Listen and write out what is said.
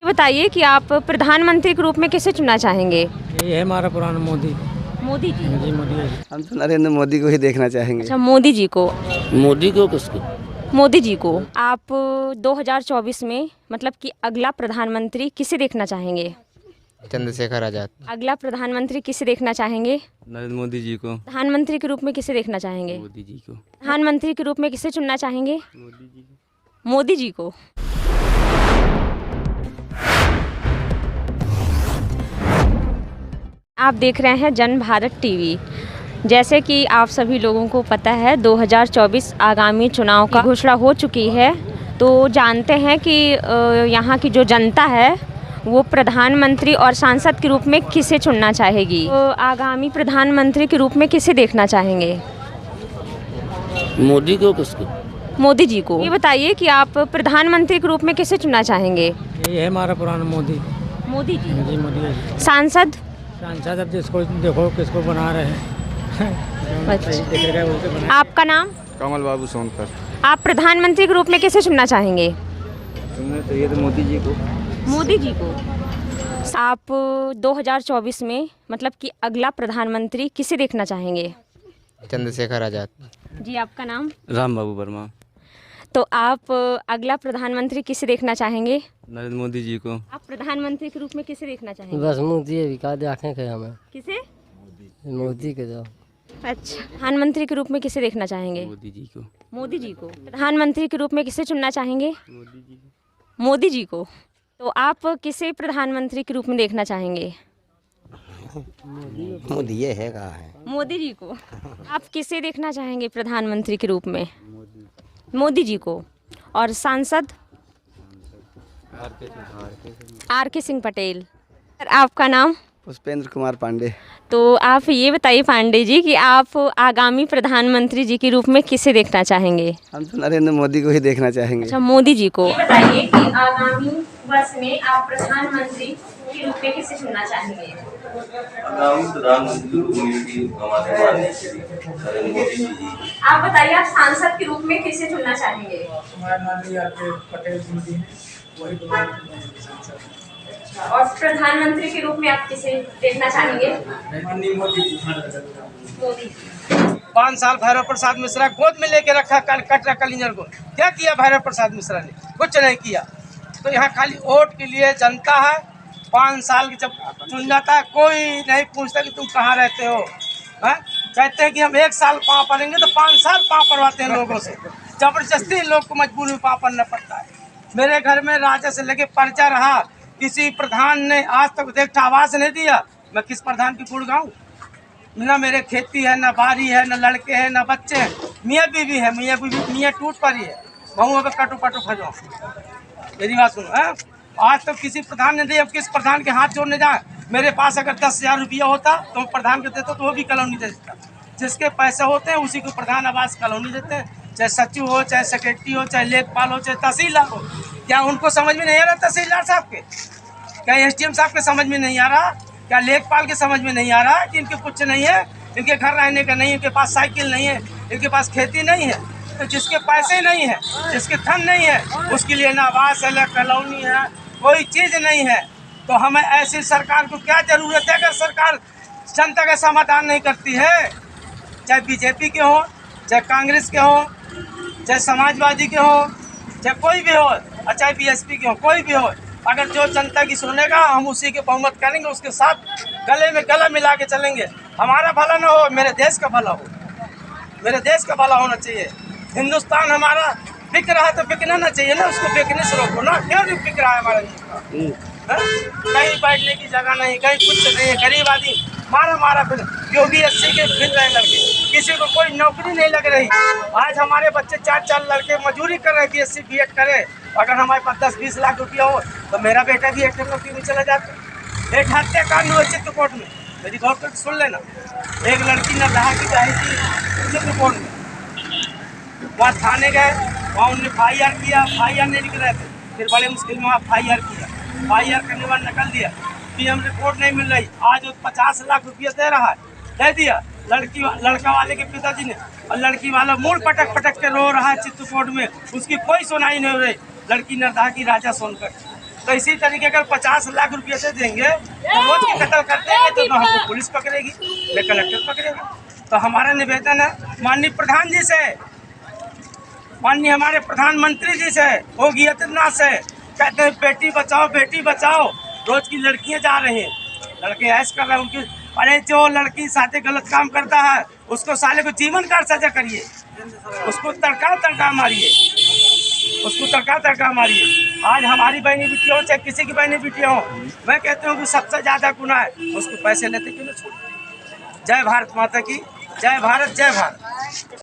बताइए कि आप प्रधानमंत्री के रूप में किसे चुनना चाहेंगे? ये है हमारा पुराना मोदी मोदी जी। जी मोदी है। हम तो नरेंद्र मोदी को ही देखना चाहेंगे। अच्छा, मोदी जी को। मोदी को किसको? मोदी जी को। आप 2024 में मतलब कि अगला प्रधानमंत्री किसे देखना चाहेंगे? चंद्रशेखर आजाद। अगला प्रधानमंत्री किसे देखना चाहेंगे? नरेंद्र मोदी जी को। प्रधानमंत्री के रूप में किसे देखना चाहेंगे? मोदी जी को। प्रधानमंत्री के रूप में किसे चुनना चाहेंगे? मोदी जी को। आप देख रहे हैं जन भारत टीवी। जैसे कि आप सभी लोगों को पता है 2024 आगामी चुनाव का घोषणा हो चुकी है, तो जानते हैं कि यहाँ की जो जनता है वो प्रधानमंत्री और सांसद के रूप में किसे चुनना चाहेगी। तो आगामी प्रधानमंत्री के रूप में किसे देखना चाहेंगे? मोदी को किसको? मोदी जी को। ये बताइए कि आप प्रधानमंत्री के रूप में किसे चुनना चाहेंगे? ये है हमारा पुराना मोदी मोदी जी। जी मोदी है। सांसद? सांसद अब जिसको देखो किसको बना रहे हैं। अच्छा। आपका नाम? कमल बाबू सोनकर। आप प्रधानमंत्री के रूप में किसे चुनना चाहेंगे? चुनना चाहिए तो मोदी जी को। मोदी जी को। आप 2024 में मतलब कि अगला प्रधानमंत्री किसे देखना चाहेंगे? चंद्रशेखर आजाद। जी, आपका नाम? राम बाबू वर्मा। तो आप अगला प्रधानमंत्री किसे देखना चाहेंगे? नरेंद्र मोदी जी को। आप प्रधानमंत्री के रूप में किसे देखना चाहेंगे? बस मोदी विकास देखेंगे हमें। किसे? मोदी के दो। अच्छा। प्रधानमंत्री के रूप में किसे देखना चाहेंगे? मोदी जी को। मोदी जी को। प्रधानमंत्री के रूप में किसे चुनना चाहेंगे? मोदी जी को। मोदी जी को। तो आप किसे प्रधानमंत्री के रूप में देखना चाहेंगे? मोदी ये है कहाँ है? मोदी जी को। आप किसे देखना चाहेंगे प्रधानमंत्री के रूप में? मोदी जी को। और सांसद? आर.के. सिंह पटेल। आपका नाम? पुष्पेंद्र कुमार पांडे। तो आप ये बताइए पांडे जी कि आप आगामी प्रधानमंत्री जी के रूप में किसे देखना चाहेंगे? हम तो नरेंद्र मोदी को ही देखना चाहेंगे। अच्छा, मोदी जी को। बताइए कि आगामी वर्ष में आप प्रधानमंत्री के रूप में किसे चुनना चाहेंगे? आप बताइए आप सांसद के रूप में किसे चुनना चाहेंगे? और प्रधानमंत्री के रूप में आप किसे देखना चाहेंगे? मोदी। 5 साल भैरव प्रसाद मिश्रा गोद में लेके रखा कटरा कलिंजर को। क्या किया भैरव प्रसाद मिश्रा ने? कुछ नहीं किया। तो यहाँ खाली वोट के लिए जनता है। 5 साल की जब चुन जाता है कोई नहीं पूछता कि तुम कहाँ रहते हो। कहते हैं कि हम 1 साल पाँव पड़ेंगे तो 5 साल पाँव पड़वाते हैं लोगों से। जबरदस्ती लोग को मजबूरी में पाँव पड़ना पड़ता है। मेरे घर में राजा से लेके पर्चा रहा, किसी प्रधान ने आज तक देखा आवास नहीं दिया। मैं किस प्रधान की गुण गाऊं? ना मेरे खेती है, ना बारी है, ना लड़के हैं, ना बच्चे हैं। मियाँ बीवी है, मियाँ टूट पड़ी है। बहुओं पे कटो कटो खजो। मेरी बात सुनो है। आज तक किसी प्रधान ने दिया। अब किस प्रधान के हाथ जोड़ने जाए? मेरे पास अगर 10,000 रुपया होता तो प्रधान को देता तो वो भी कॉलोनी दे देता। जिसके पैसे होते हैं उसी को प्रधान आवास कॉलोनी देते हैं। चाहे सचिव हो, चाहे सेक्रेटरी हो, चाहे लेखपाल हो, चाहे तहसीलदार हो। क्या उनको समझ में नहीं आ रहा? तहसीलदार साहब के, क्या एसडीएम साहब के समझ में नहीं आ रहा? क्या लेखपाल के समझ में नहीं आ रहा कि इनके कुछ नहीं है, इनके घर रहने का नहीं है, इनके पास साइकिल नहीं है, इनके पास खेती नहीं है? तो जिसके पैसे नहीं है, जिसके धन नहीं है, उसके लिए ना आवास है, ना कॉलोनी है, कोई चीज़ नहीं है। तो हमें ऐसी सरकार को क्या जरूरत है? अगर सरकार जनता का समाधान नहीं करती है, चाहे बीजेपी के हो, चाहे कांग्रेस के हो, चाहे समाजवादी के हो, चाहे कोई भी हो, और चाहे बीएसपी के हो, कोई भी हो, अगर जो जनता की सुनेगा हम उसी के बहुमत करेंगे, उसके साथ गले में गला मिला के चलेंगे। हमारा भला ना हो, मेरे देश का भला हो। मेरे देश का भला होना चाहिए। हिंदुस्तान हमारा बिक रहा है तो बिकना ना चाहिए ना, उसको बिकने से रोको ना। क्यों नहीं बिक रहा है हमारा? कहीं बैठने की जगह नहीं, कहीं कुछ नहीं है। गरीब आदमी मारा फिर योगी 80 के फिर रहे लड़के, किसी को कोई नौकरी नहीं लग रही। आज हमारे बच्चे 4 लड़के मजदूरी कर रहे हैं, BSc BEd करे। अगर हमारे पास 10-20 लाख रुपया हो तो मेरा बेटा भी एक नौकरी में चला जाता। एक हत्याकांड हुआ चित्रकूट में, मेरी गौर करके सुन लेना। एक लड़की ने रहा की चाही थी चित्रकूट में। वहाँ थाने गए, वहाँ उन्होंने FIR किया, FIR नहीं लिख रहे थे। फिर बड़े मुश्किल में FIR किया, FIR करने वाले निकल दिया। PM रिपोर्ट नहीं मिल रही। आज वो 50 लाख रुपया दे रहा है, दे दिया लड़का वाले के पिताजी ने। और लड़की वाला मूल पटक के रो रहा है चित्रकूट में, उसकी कोई सुनाई नहीं हो रही। लड़की नरदा की राजा सोनकर तो इसी तरीके अगर 50 लाख रुपये से देंगे तो रोज के कत्ल करते हैं तो न हमको पुलिस पकड़ेगी न कलेक्टर पकड़ेगा। तो हमारा निवेदन है माननीय प्रधान जी से, माननीय हमारे प्रधानमंत्री जी से, योगी आदित्यनाथ से, कहते हैं बेटी बचाओ। रोज की लड़कियां जा रही हैं, लड़के ऐश कर रहे हैं उनकी। अरे जो लड़की साथे गलत काम करता है उसको साले को जीवन का सजा करिए, उसको तड़का मारिए, उसको तड़का मारिए। आज हमारी बहनी बेटी हो चाहे किसी की बहनी बेटी हो, मैं कहता हूँ कि सबसे ज्यादा गुनाह है उसको पैसे लेते क्यों ना छोड़। जय भारत माता की, जय भारत, जय भारत।